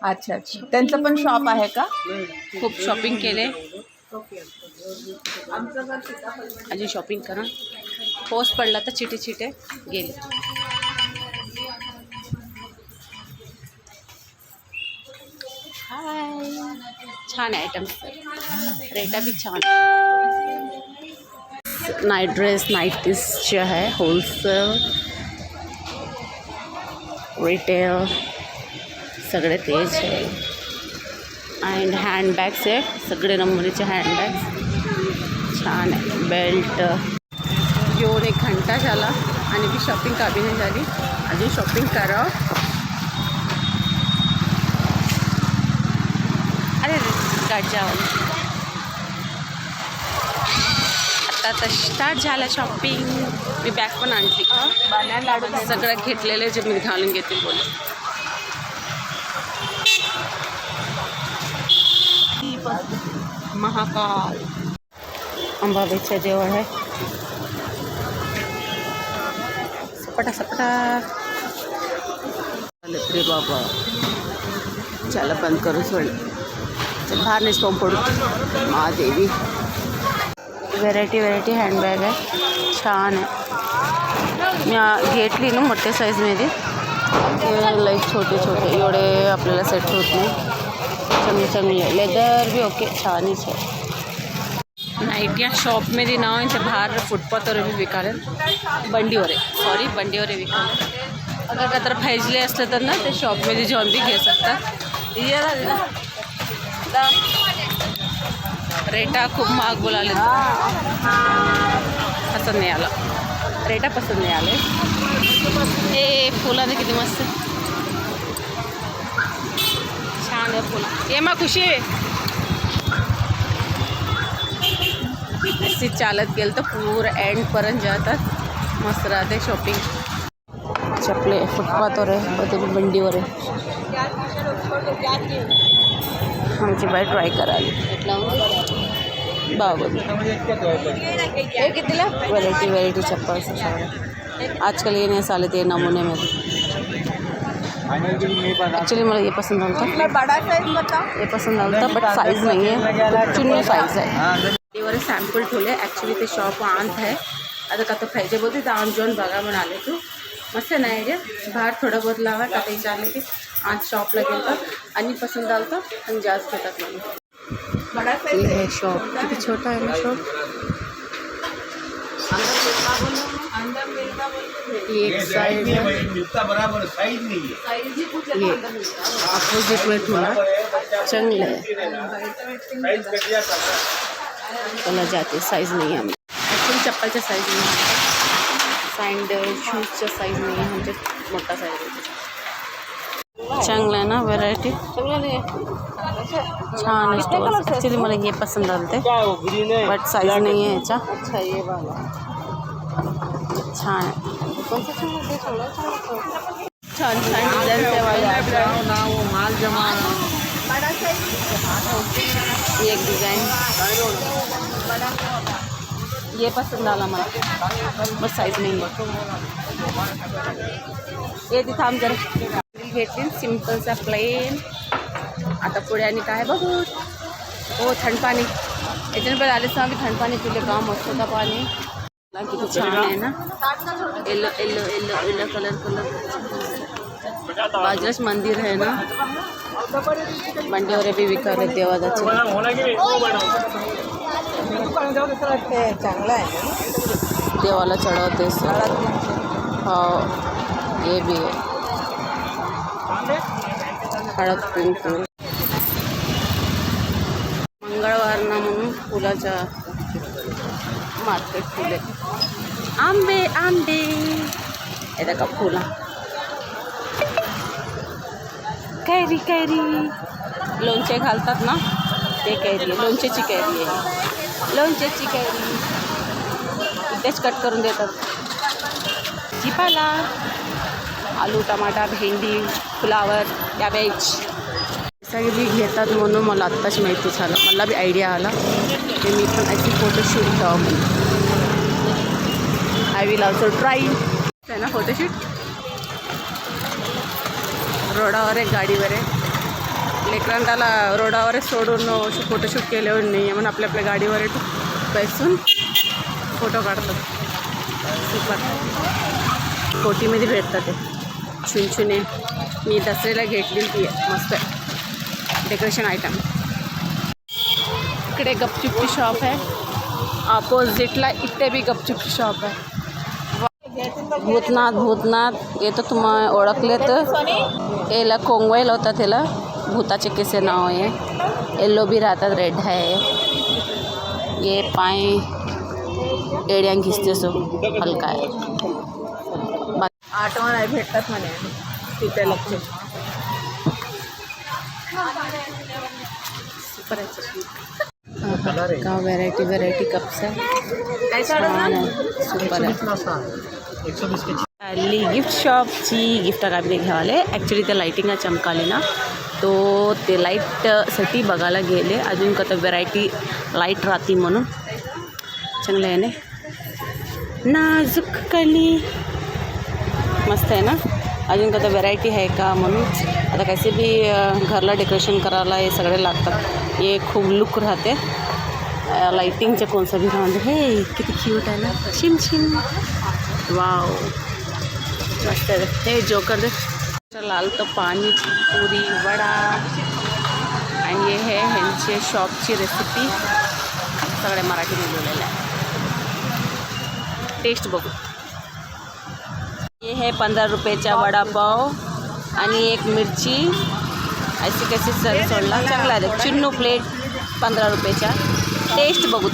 अच्छा अच्छा, त्यांचं पण शॉप आहे का? खूप शॉपिंग केले, अजून शॉपिंग करा. पाऊस पडला तर चिटे चिटे गेले. हाय, छान आयटम्स, रेटा भी छान. नाईट ड्रेस नाईट पीसचे आहे, होलसेल रिटेल सगळे तेच आहे. अँड हँडबॅग्स आहे, सगळे नंबरचे हँडबॅग्स छान आहे. बेल्ट येऊन 1 घंटा झाला आणि मी शॉपिंग काबी नाही झाली, अजून शॉपिंग करावं. अरे गाडीच्या आता स्टार्ट झालं शॉपिंग. मी बॅग पण आणली, सगळं घेतलेलं जे मी घालून घेते बोल. महाकाल अंबाबाईच्या देवळ आहे. सपटा सपटा रे बाबा, चला बंद करू सोड, बाहेर नाही स्टॉम पडू. महादेवी व्हेरायटी हँडबॅग आहे, छान आहे. मी घेतली ना मोठ्या साईजमध्ये, लाईक छोटे छोटे एवढे आपल्याला सेट होत नाही. चांगले लेदर भी ओके, छानच आहे. नाईट या शॉपमध्ये नाव आहे, बाहेर फुटपाथवर बी विकाल, बंडीवर आहे, सॉरी बंडीवर आहे विकाल. अगर का तर पाहिजे असलं तर ना ते शॉपमध्ये जाऊन बी घेऊ शकतात. रेटा खूप महाग बोलाले, पसंत नाही आला, रेटा पसंत नाही आले. हे फुलाने किती मस्त छान आहे फुल. ये मा खुशी अशी चालत गेलं तर पूर्ण एंडपर्यंत जातात, मस्त राहते शॉपिंग. चपले फुटपाथवर आहे, बदल बंडीवर आहे. आमची बाई ट्राय करायला बाबा हे कितीला. व्हरायटी चप्पल आजकाल ये नाही चालत ये नमुन्यामध्ये. ॲक्च्युली मला ये पसंद आलं होतं, ये पसंद आलं होतं, बट साईज नाही आहे, चुन्नी साईज आहे. वर सॅम्पल ठेवले, ॲक्च्युली ते शॉप आणत आहे. आता का तर पाहिजे बोलते तर आम जाऊन बघा म्हणाले तू, मस्त नाही रे. बाहेर थोडं बहुत लावा का ते विचारले की आज शॉपला गेलं आणि पसंद आलं तर आणि जास्त घेतात मला. हे शॉप किती छोटा आहे ना शॉप. एक साइड ये अपोजिट में ठेवला, चांगलं आहे. त्याला जाते, साईज नाही आहे ॲक्च्युली, चप्पलच्या साईज नाही आहे, सँडल शूजच्या साईज नाही आहे, म्हणजे मोठा साईज आहे. चांगलं आहे ना, व्हरायटी छान आहे. ॲक्च्युली मला हे पसंद आलं ते, बट साईज नाही आहे याचा. छान आहे, छान डिझाईन एक डिज़ाइन ये पसंद आला मला, बस साईज नाही आहे. ये तिथं आम जरा घेतली सिम्पलचा प्लेन. आता पुढे आणि काय बघू. हो थंड पाणी, याच्याने पण आले तर आम्ही थंड पाणी पिले का, मस्त होता पाणी. किती छान आहे ना, yellow yellow yellow yellow colour. बाजूलाच मंदिर आहे ना, बंडीवर बी विकार देवाचे. चांगलं आहे, देवाला चढवते सर. हो हे बी आहे, हळद कुंकू. मंगळवार ना म्हणून फुलाच्या मार्केट फुले. आंबे येतं का फुला. कैरी लोणचे घालतात ना ते कैरी, लोणच्याची कैरी आहे, लोणच्याची कैरी इथेच कट करून देतात. भाजीपाला आलू टमाटा भेंडी फ्लावर कॅबेज सगळी घेतात म्हणून मला आत्ताच माहिती झालं. मला बी आयडिया आला की मी पण अशी फोटोशूट करावं म्हणून. आय विल ऑल्सो ट्राय आहे ना फोटोशूट. रोडावर आहे, गाडीवर आहे. लेकरांना रोडावर सोडून फोटोशूट केल्यावर नाही आहे म्हणून आपल्या गाडीवर बसून फोटो काढतात. सुपर कोटीमध्ये भेटतात ते चुनचुने. मी दसऱ्याला घेतली ती मस्त आहे डेकोरेशन आयटम. इकडे गपचूपची शॉप आहे, ऑपोजिटला इथे बी गपचूपची शॉप आहे. भूतनाथ हे तर तुम्हाला ओळखले तर याला कोंगवायला होता, त्याला भूताचे केसे नाव आहे. येल्लो बी राहतात, रेड आहे. ये पाय एड्यां घिसते सो हलका आहे. आठवण आहे भेटतात म्हणे तिथे लक्ष. सुपर आहे का. व्हरायटी कप्स आहे. सुपर आहे. गिफ्ट शॉपची गिफ्ट कापली घ्यावाले. ॲक्च्युली त्या लाईटिंगा चमकाले ना, तो ते लाईटसाठी बघायला गेले. अजून का तर व्हरायटी लाईट राहते म्हणून चांगलं आहे ना. नाजूक कली मस्त आहे ना. अजून का तर व्हरायटी आहे का म्हणून. आता कैसे भी घरला डेकोरेशन करायला हे सगळे लागतात. हे खूप लुक राहते लाईटिंगचे. कोणचं भी राहते. हे किती क्यूट आहे ना, छिम छिम. वाव मस्त आहे. हे जोकर दे. लाल तर पाणी पुरी वडा. आणि हे है ह्यांचे शॉपची रेसिपी सगळे मराठीमध्ये लिहिलेलं आहे. टेस्ट बघू. हे है 15 रुपयाचा वडापाव आणि एक मिरची अशी कशी सर्व सोडला. चांगला आहे. चिन्नू प्लेट 15 रुपयाचा. टेस्ट बघू.